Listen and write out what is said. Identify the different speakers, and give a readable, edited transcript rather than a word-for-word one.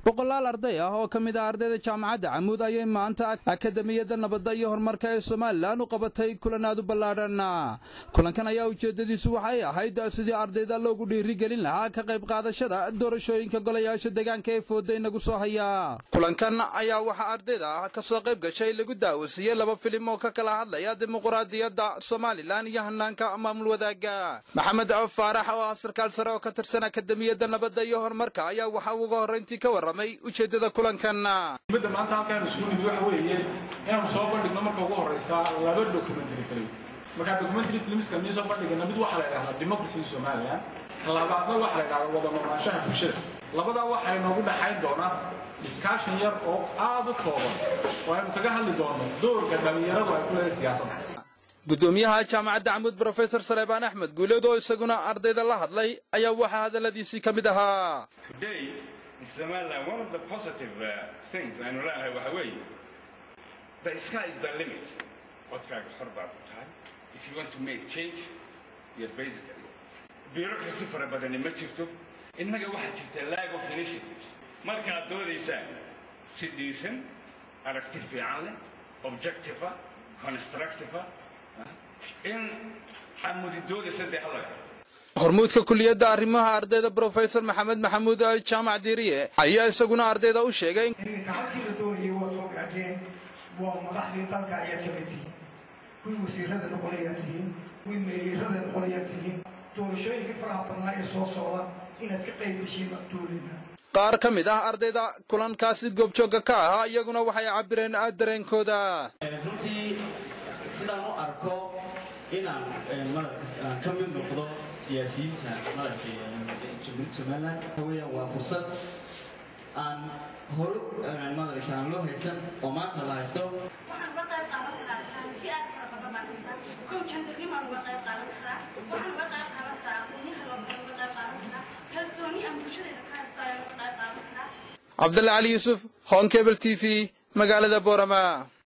Speaker 1: boqolaal arday ah oo kamid ah ardayda jaamacadda Camuud ayay maanta akademiyada nabadda iyo horumarka ee Soomaaliland u qabatay kulan aad u ballaaran. Kulankan ayaa ujeedadiisu waxay ahayd sidii ardayda loogu dhiirigelin lahaa ka qayb qaadashada doorashooyinka golayaasha deegaanka ee fooday nagu soo haya. Kulankan ayaa waxa ardayda ka soo qayb gashay lagu daawasiyay laba filim oo ka kala hadlaya dimuqraadiyadda Soomaaliland iyo hannaanka maamul wadaaga. Maxamed Faarax oo sarkaal sare oo ka tirsan akademiyada nabadda iyo horumarka ayaa waxa uu uga horeyntii ka ujeedada kulankan
Speaker 2: midda maanta halkaan isugu nimid waxa weeye inaan soo bandhigno marka ugu horeysa laba documentary film marka documentary filmska mid soo bandhigna mid waxa la yiraahdaa democracy in Soomaaliland labaadna waxa la yiraahdaa wada noolaanshaha bulshada labada waxa ay noogu dhaxayn doonaa discussion yar oo aad u kooban oo aynu kaga hadli doono doorka dhalinyarada ay ku leedahay siyaasadda
Speaker 1: gudoomiyaha jaamacadda Camuud Professor Saleebaan Axmed Guuleed oo isaguna ardayda la hadlay ayaa waxa hadaladiisii kamid ahaa
Speaker 3: Somaliland, one of the positive things I know the sky is the limit. What kind of hard time? If you want to make change, you're basically bureaucracy for a bad initiative. In the lack of initiative. Marka dooraysan sedition, active objective, constructive. In amudidooda saddex halka
Speaker 1: hormuudka kulliyadda arrimaha ardayda Professor Maxamed Maxamuud Jaamac Diiriye ayaa isaguna ardayda u sheegay qaar ka mid ah ardayda kulankaasi goobjooga ka ah iyaguna waxay cabireen dareenkooda
Speaker 4: runtii sidaan u arko inaan kamid noqdo siyaasiyiinta Jamhuuriyadda Soomaaliland waa fursad aan hor loo haysan oo maanta la haysto waxaan ka qayb qaadan karaa si aad farqada coachan tarjuma uga qayb qaadan karaa waxaan ka qayb qaadan karaa aqoonyaha loo qayb qaadan karaa kalsooni aan bulshada ka haysto qayb qaadan karaa
Speaker 1: Abdullah Ali Yusuf Hon Cable TV magaalada Boorama.